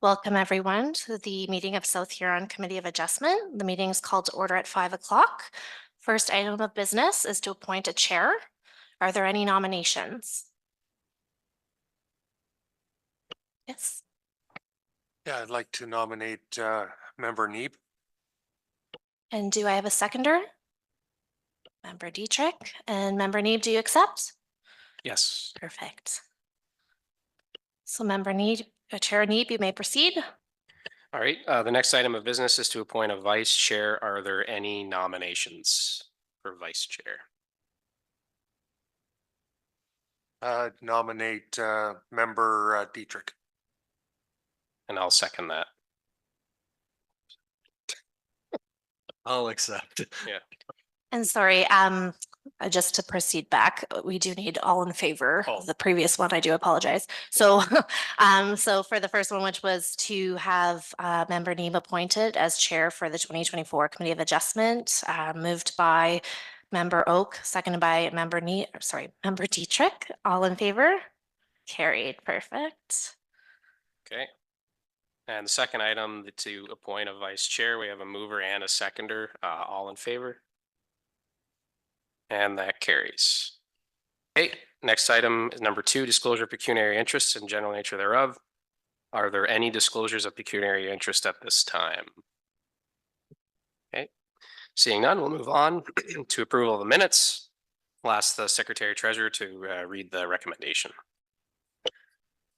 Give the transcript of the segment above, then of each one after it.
Welcome everyone to the meeting of South Huron Committee of Adjustment. The meeting is called to order at 5 o'clock. First item of business is to appoint a chair. Are there any nominations? Yes. Yeah, I'd like to nominate Member Neeb. And do I have a seconder? Member Dietrich and Member Neeb, do you accept? Yes. Perfect. So Member Neeb, Chair Neeb, you may proceed. All right, the next item of business is to appoint a vice chair. Are there any nominations for vice chair? Nominate Member Dietrich. And I'll second that. I'll accept. Yeah. And sorry, just to proceed back, we do need all in favor of the previous one. I do apologize. So, so for the first one, which was to have Member Neeb appointed as chair for the 2024 Committee of Adjustment, moved by Member Oak, seconded by Member Member Dietrich. All in favor? Carried. Perfect. Okay. And the second item to appoint a vice chair, we have a mover and a seconder. All in favor? And that carries. Okay, next item is number 2, disclosure of pecuniary interests and general nature thereof. Are there any disclosures of pecuniary interest at this time? Okay, seeing none, we'll move on to approval of the minutes. I'll ask the Secretary Treasurer to read the recommendation.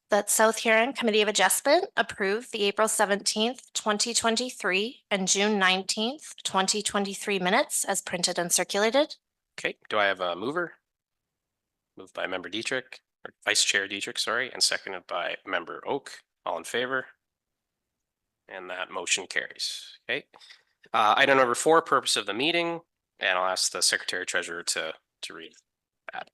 That South Huron Committee of Adjustment approve the April 17th, 2023 and June 19th, 2023 minutes as printed and circulated. Okay, do I have a mover? Moved by Member Dietrich, or Vice Chair Dietrich, sorry, and seconded by Member Oak. All in favor? And that motion carries. Okay. Item number 4, purpose of the meeting, and I'll ask the Secretary Treasurer to read that.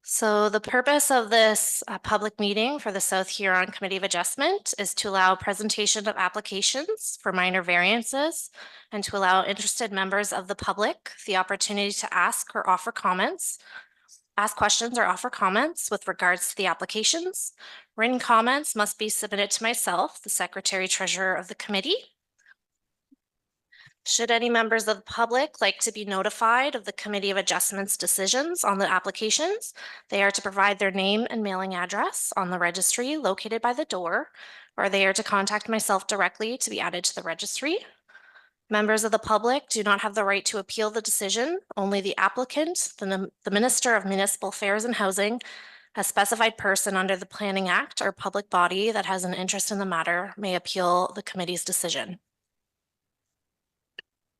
So the purpose of this public meeting for the South Huron Committee of Adjustment is to allow presentation of applications for minor variances and to allow interested members of the public the opportunity to ask questions or offer comments with regards to the applications. Written comments must be submitted to myself, the Secretary Treasurer of the committee. Should any members of the public like to be notified of the Committee of Adjustments decisions on the applications, they are to provide their name and mailing address on the registry located by the door, or they are to contact myself directly to be added to the registry. Members of the public do not have the right to appeal the decision. Only the applicant, the Minister of Municipal Affairs and Housing, a specified person under the Planning Act or public body that has an interest in the matter may appeal the committee's decision.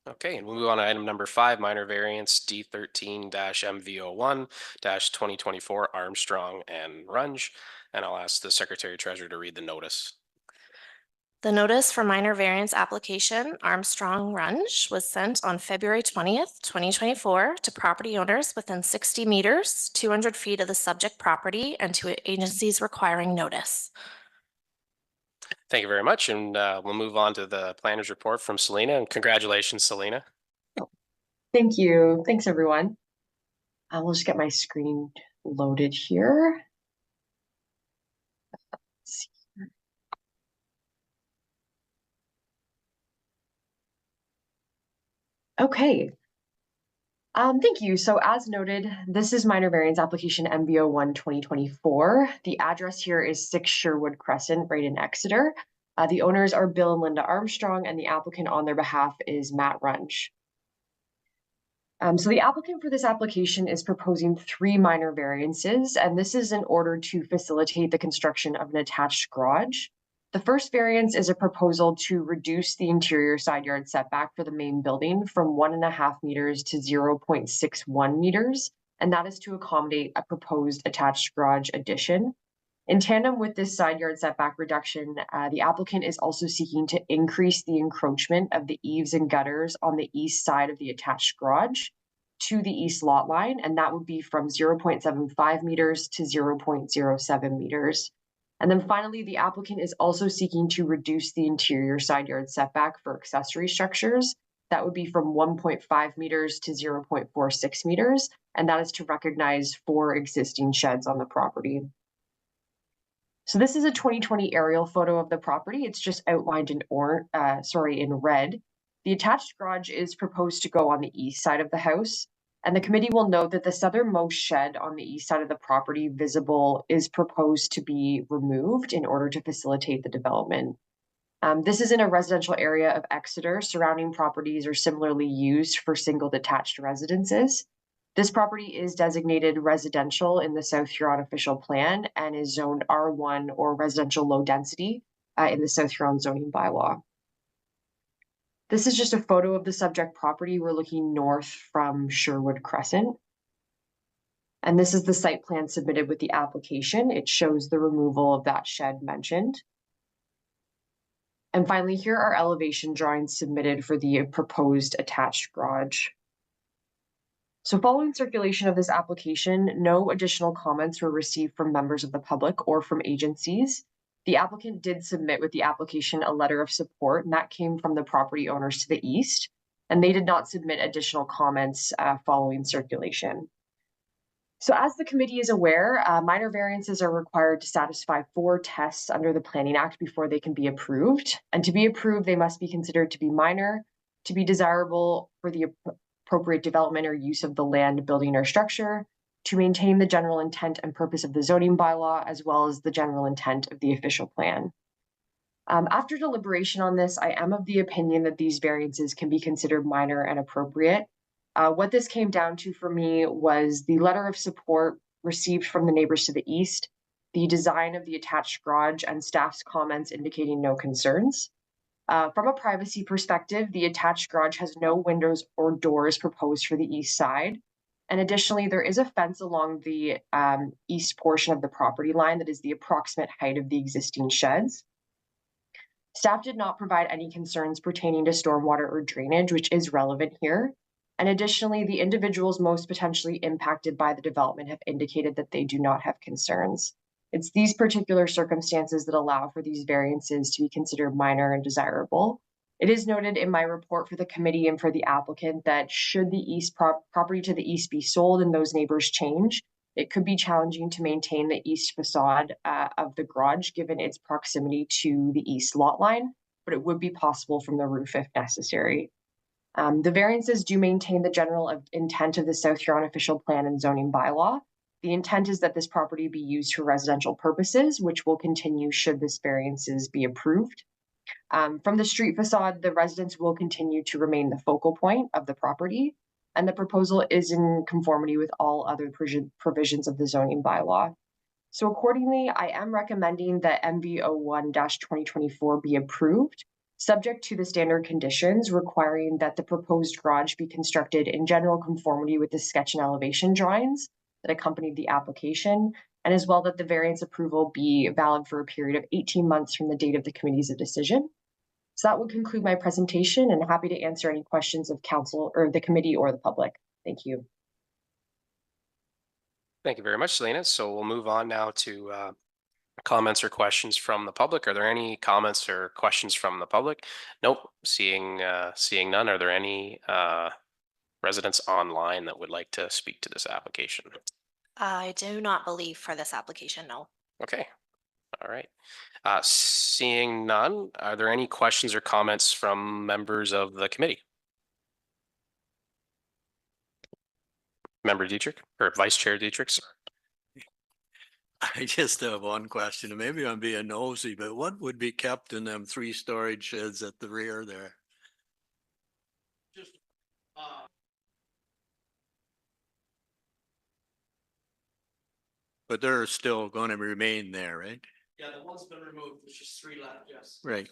Okay, and we'll move on to item number 5, minor variance D13-MV01-2024 Armstrong and Runge. And I'll ask the Secretary Treasurer to read the notice. The notice for minor variance application Armstrong Runge was sent on February 20th, 2024 to property owners within 60 meters, 200 feet of the subject property and to agencies requiring notice. Thank you very much. And we'll move on to the planner's report from Selena. And congratulations, Selena. Thank you. Thanks, everyone. We'll just get my screen loaded here. Let's see here. Okay. Thank you. So as noted, this is minor variance application MV01 2024. The address here is 6 Sherwood Crescent, right in Exeter. The owners are Bill and Linda Armstrong, and the applicant on their behalf is Matt Runge. So the applicant for this application is proposing 3 minor variances, and this is in order to facilitate the construction of an attached garage. The first variance is a proposal to reduce the interior side yard setback for the main building from 1.5 meters to 0.61 meters, and that is to accommodate a proposed attached garage addition. In tandem with this side yard setback reduction, the applicant is also seeking to increase the encroachment of the eaves and gutters on the east side of the attached garage to the east lot line, and that would be from 0.75 meters to 0.07 meters. And then finally, the applicant is also seeking to reduce the interior side yard setback for accessory structures. That would be from 1.5 meters to 0.46 meters, and that is to recognize 4 existing sheds on the property. So this is a 2020 aerial photo of the property. It's just outlined in in red. The attached garage is proposed to go on the east side of the house. And the committee will note that the southernmost shed on the east side of the property visible is proposed to be removed in order to facilitate the development. This is in a residential area of Exeter. Surrounding properties are similarly used for single detached residences. This property is designated residential in the South Huron official plan and is zoned R1 or residential low density in the South Huron zoning bylaw. This is just a photo of the subject property. We're looking north from Sherwood Crescent. And this is the site plan submitted with the application. It shows the removal of that shed mentioned. And finally, here are elevation drawings submitted for the proposed attached garage. So following circulation of this application, no additional comments were received from members of the public or from agencies. The applicant did submit with the application a letter of support, and that came from the property owners to the east, and they did not submit additional comments following circulation. So as the committee is aware, minor variances are required to satisfy 4 tests under the Planning Act before they can be approved. And to be approved, they must be considered to be minor, to be desirable for the appropriate development or use of the land, building, or structure, to maintain the general intent and purpose of the zoning bylaw, as well as the general intent of the official plan. After deliberation on this, I am of the opinion that these variances can be considered minor and appropriate. What this came down to for me was the letter of support received from the neighbors to the east, the design of the attached garage, and staff's comments indicating no concerns. From a privacy perspective, the attached garage has no windows or doors proposed for the east side. And additionally, there is a fence along the east portion of the property line that is the approximate height of the existing sheds. Staff did not provide any concerns pertaining to stormwater or drainage, which is relevant here. And additionally, the individuals most potentially impacted by the development have indicated that they do not have concerns. It's these particular circumstances that allow for these variances to be considered minor and desirable. It is noted in my report for the committee and for the applicant that should the east property to the east be sold and those neighbors change, it could be challenging to maintain the east facade of the garage given its proximity to the east lot line, but it would be possible from the roof if necessary. The variances do maintain the general intent of the South Huron official plan and zoning bylaw. The intent is that this property be used for residential purposes, which will continue should this variances be approved. From the street facade, the residence will continue to remain the focal point of the property, and the proposal is in conformity with all other provisions of the zoning bylaw. So accordingly, I am recommending that MV01-2024 be approved, subject to the standard conditions requiring that the proposed garage be constructed in general conformity with the sketch and elevation drawings that accompanied the application, and as well that the variance approval be valid for a period of 18 months from the date of the committee's decision. So that would conclude my presentation, and happy to answer any questions of council or the committee or the public. Thank you. Thank you very much, Selena. So we'll move on now to comments or questions from the public. Are there any comments or questions from the public? Nope. Seeing none. Are there any residents online that would like to speak to this application? I do not believe for this application, no. Okay. All right. Seeing none, are there any questions or comments from members of the committee? Member Dietrich or Vice Chair Dietrich? Sorry. I just have one question, and maybe I'm being nosy, but what would be kept in them 3 storage sheds at the rear there? Just, But they're still going to remain there, right? yeah, the one's been removed, there's just 3 left, yes. Right.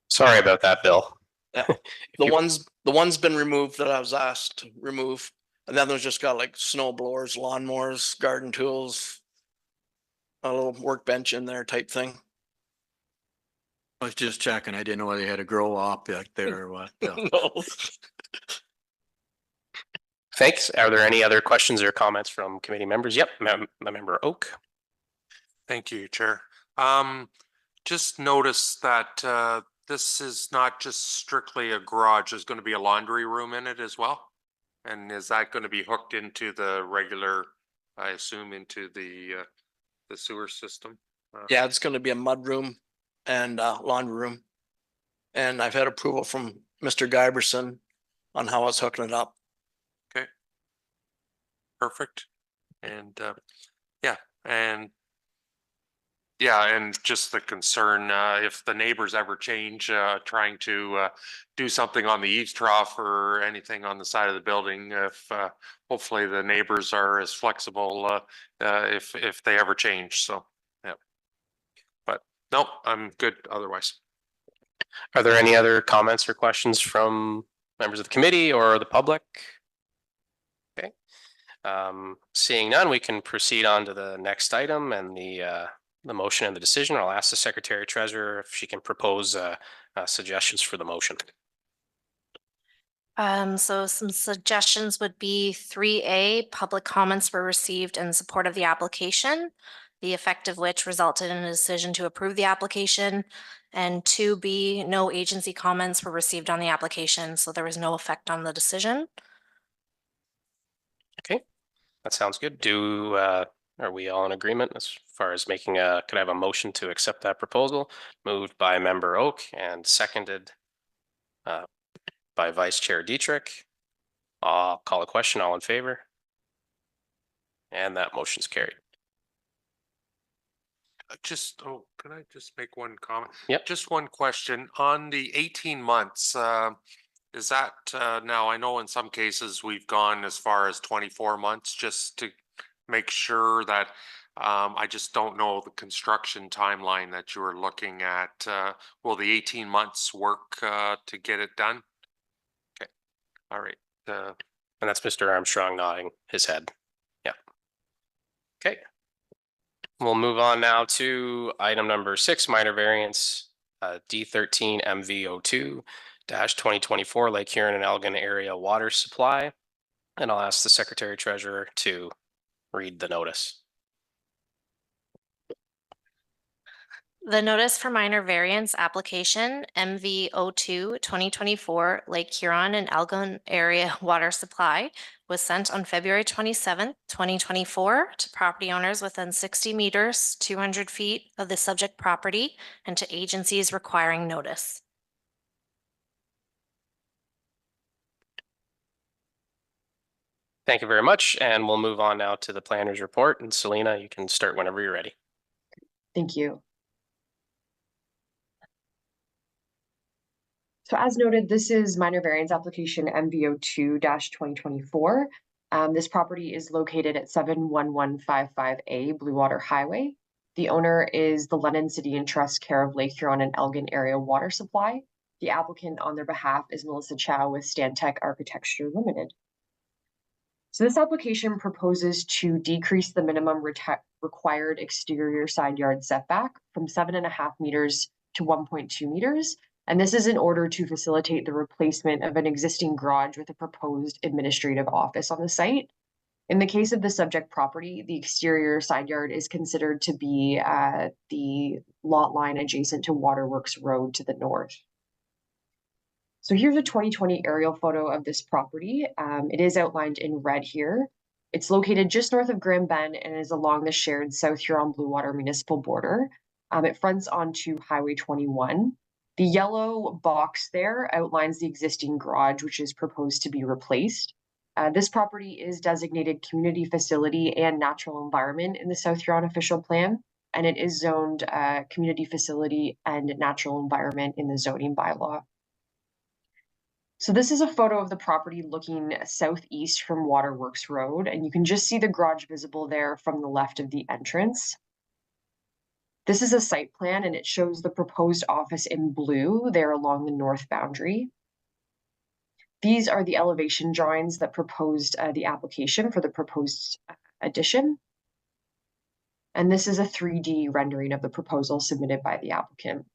Sorry about that, Bill. Yeah. If The one's been removed that I was asked to remove, and then there's just got like snow blowers, lawnmowers, garden tools, a little workbench in there type thing. I was just checking. I didn't know whether they had a grow op back there or what. No. Thanks. Are there any other questions or comments from committee members? Yep, Member Oak. Thank you, Chair. Just noticed that this is not just strictly a garage, there's gonna be a laundry room in it as well? And is that gonna be hooked into the regular, I assume, into the sewer system? Yeah, it's gonna be a mud room and laundry room. And I've had approval from Mr. Giberson on how it's hooking it up. Perfect. And, yeah, and yeah, and just the concern, if the neighbors ever change, trying to, do something on the eaves trough or anything on the side of the building, if, hopefully the neighbors are as flexible, if they ever change, so, yeah. But, no, I'm good otherwise. Are there any other comments or questions from members of the committee or the public? Okay. Seeing none, we can proceed on to the next item and the motion and the decision. I'll ask the secretary treasurer if she can propose suggestions for the motion. So some suggestions would be 3A, public comments were received in support of the application, the effect of which resulted in a decision to approve the application. And 2B, no agency comments were received on the application, so there was no effect on the decision. Okay, that sounds good. Are we all in agreement as far as making could I have a motion to accept that proposal? Moved by member Oak and seconded by Vice Chair Dietrich. I'll call a question. All in favor? And that motion's carried. Just, oh, can I just make one comment? Yep. Just one question on the 18 months, is that, now I know in some cases we've gone as far as 24 months just to make sure that, I just don't know the construction timeline that you were looking at. Will the 18 months work, to get it done? Okay, all right. And that's Mr. Armstrong nodding his head. Yeah. Okay. We'll move on now to item number 6, minor variance, D13 MV02 -2024 Lake Huron and Elgin area water supply. And I'll ask the secretary treasurer to read the notice. The notice for minor variance application MV02 2024 Lake Huron and Elgin area water supply was sent on February 27th, 2024 to property owners within 60 meters, 200 feet of the subject property and to agencies requiring notice. Thank you very much. And we'll move on now to the planner's report. And Selena, you can start whenever you're ready. Thank you. So as noted, this is minor variance application MV02-2024. This property is located at 71155A Blue Water Highway. The owner is the London City and Trust care of Lake Huron and Elgin area water supply. The applicant on their behalf is Melissa Chow with Stantec Architecture Limited. So this application proposes to decrease the minimum required exterior side yard setback from 7.5 meters to 1.2 meters. And this is in order to facilitate the replacement of an existing garage with a proposed administrative office on the site. In the case of the subject property, the exterior side yard is considered to be the lot line adjacent to Waterworks Road to the north. So here's a 2020 aerial photo of this property. It is outlined in red here. It's located just north of Grand Bend and is along the shared South Huron Blue Water municipal border. It fronts onto Highway 21. The yellow box there outlines the existing garage, which is proposed to be replaced. This property is designated community facility and natural environment in the South Huron official plan, and it is zoned community facility and natural environment in the zoning bylaw. So this is a photo of the property looking southeast from Waterworks Road, and you can just see the garage visible there from the left of the entrance. This is a site plan and it shows the proposed office in blue there along the north boundary. These are the elevation drawings that proposed the application for the proposed addition. And this is a 3D rendering of the proposal submitted by the applicant.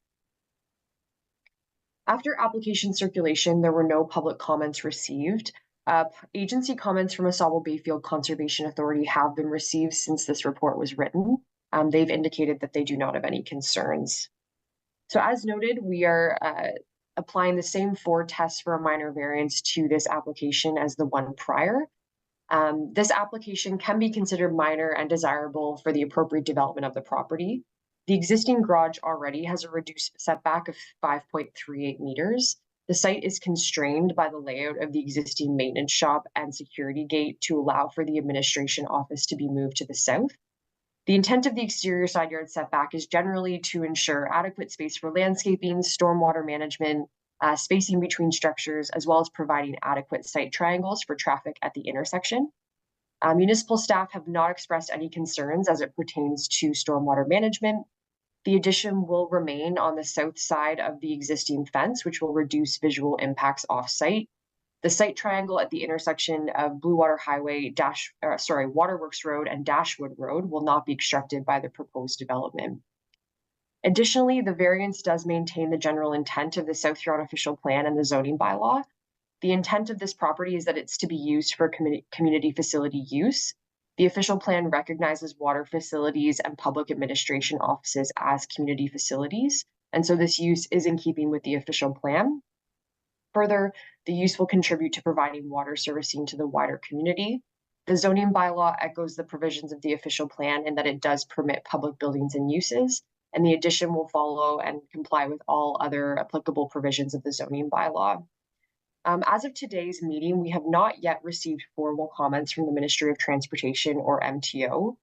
After application circulation, there were no public comments received. Agency comments from Asawal Bayfield Conservation Authority have been received since this report was written. They've indicated that they do not have any concerns. So as noted, we are applying the same 4 tests for a minor variance to this application as the one prior. This application can be considered minor and desirable for the appropriate development of the property. The existing garage already has a reduced setback of 5.38 meters. The site is constrained by the layout of the existing maintenance shop and security gate to allow for the administration office to be moved to the south. The intent of the exterior side yard setback is generally to ensure adequate space for landscaping, stormwater management, spacing between structures, as well as providing adequate site triangles for traffic at the intersection. Municipal staff have not expressed any concerns as it pertains to stormwater management. The addition will remain on the south side of the existing fence, which will reduce visual impacts off-site. The site triangle at the intersection of Blue Water Highway Waterworks Road and Dashwood Road will not be obstructed by the proposed development. Additionally, the variance does maintain the general intent of the South Huron official plan and the zoning bylaw. The intent of this property is that it's to be used for community facility use. The official plan recognizes water facilities and public administration offices as community facilities, and so this use is in keeping with the official plan. Further, the use will contribute to providing water servicing to the wider community. The zoning bylaw echoes the provisions of the official plan in that it does permit public buildings and uses, and the addition will follow and comply with all other applicable provisions of the zoning bylaw. As of today's meeting, we have not yet received formal comments from the Ministry of Transportation or MTO.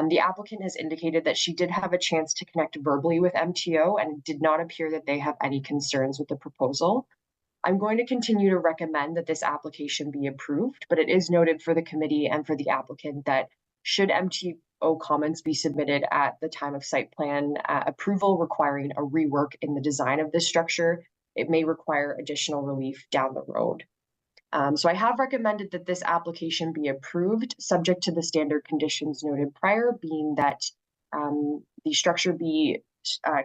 The applicant has indicated that she did have a chance to connect verbally with MTO and it did not appear that they have any concerns with the proposal. I'm going to continue to recommend that this application be approved, but it is noted for the committee and for the applicant that should MTO comments be submitted at the time of site plan approval requiring a rework in the design of this structure, it may require additional relief down the road. So I have recommended that this application be approved, subject to the standard conditions noted prior, being that the structure be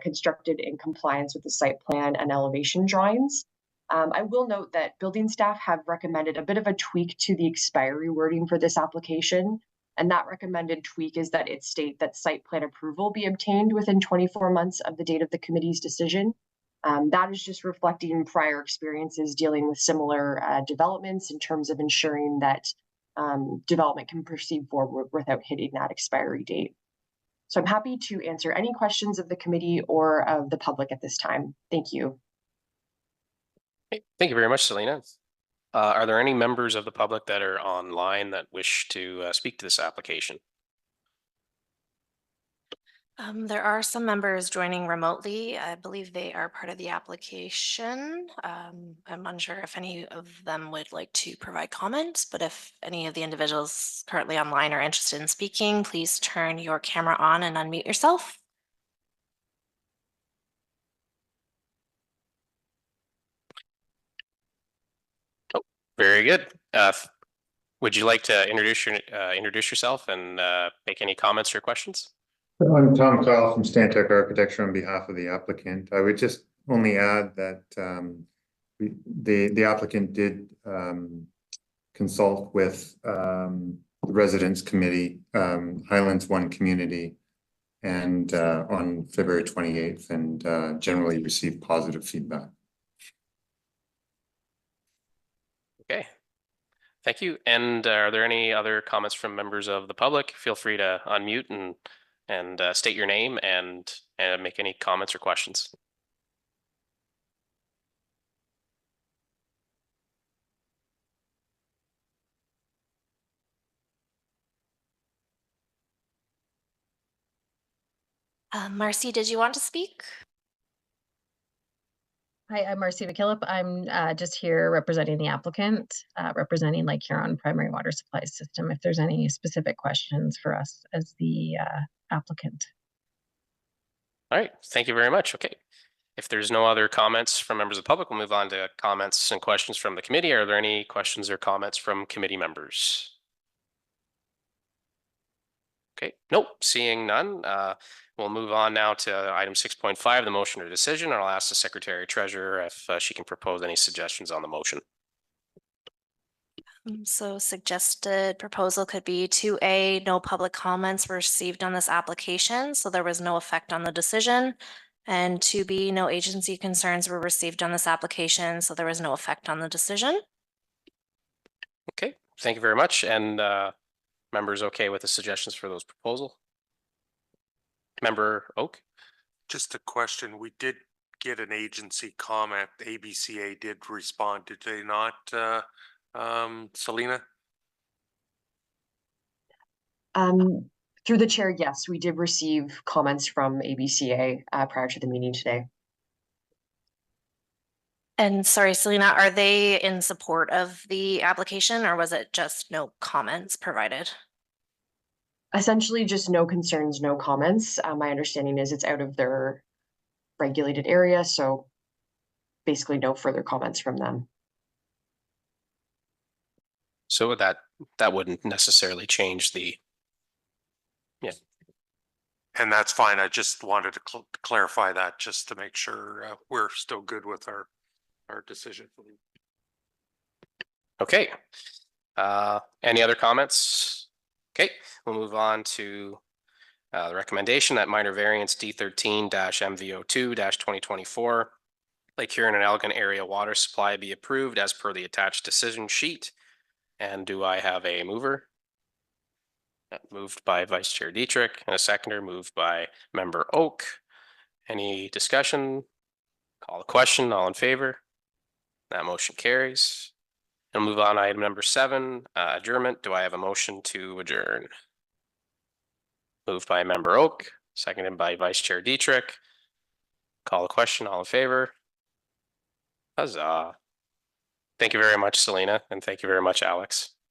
constructed in compliance with the site plan and elevation drawings. I will note that building staff have recommended a bit of a tweak to the expiry wording for this application. And that recommended tweak is that it state that site plan approval be obtained within 24 months of the date of the committee's decision. That is just reflecting prior experiences dealing with similar developments in terms of ensuring that development can proceed forward without hitting that expiry date. So I'm happy to answer any questions of the committee or of the public at this time. Thank you. Okay, thank you very much, Selena. Are there any members of the public that are online that wish to speak to this application? There are some members joining remotely. I believe they are part of the application. I'm unsure if any of them would like to provide comments, but if any of the individuals currently online are interested in speaking, please turn your camera on and unmute yourself. Oh, very good. Would you like to introduce yourself and make any comments or questions? I'm Tom Kyle from Stantec Architecture on behalf of the applicant. I would just only add that the applicant did consult with the Residents Committee, Highlands One Community, and on February 28th, and generally received positive feedback. Okay, thank you. And are there any other comments from members of the public? Feel free to unmute and state your name and make any comments or questions. Marcy, did you want to speak? Hi, I'm Marcy McKillop. I'm just here representing the applicant, representing Lake Huron Primary Water Supply System, if there's any specific questions for us as the applicant. All right, thank you very much. Okay, if there's no other comments from members of the public, we'll move on to comments and questions from the committee. Are there any questions or comments from committee members? Okay, nope, seeing none. We'll move on now to item 6.5, the motion or decision, and I'll ask the Secretary Treasurer if she can propose any suggestions on the motion. So suggested proposal could be 2A, no public comments were received on this application, so there was no effect on the decision. And 2B, no agency concerns were received on this application, so there was no effect on the decision. Okay, thank you very much. And members okay with the suggestions for those proposal? Member Oak? Just a question, we did get an agency comment, the ABCA did respond, did they not, Selena? Through the chair, yes, we did receive comments from ABCA prior to the meeting today. And sorry, Selena, are they in support of the application or was it just no comments provided? Essentially, just no concerns, no comments. My understanding is it's out of their regulated area, so basically no further comments from them. So that wouldn't necessarily change the, And that's fine, I just wanted to clarify that, just to make sure we're still good with our decision. okay. Any other comments? Okay, we'll move on to the recommendation that minor variance D13-MVO2-2024 Lake Huron and Elgin area water supply be approved as per the attached decision sheet. And do I have a mover? Moved by Vice Chair Dietrich and a seconder moved by Member Oak. Any discussion? Call the question, all in favor? That motion carries. And move on to item number 7, adjournment. Do I have a motion to adjourn? Moved by Member Oak, seconded by Vice Chair Dietrich. Call the question, all in favor? Huzzah. Thank you very much, Selena, and thank you very much, Alex.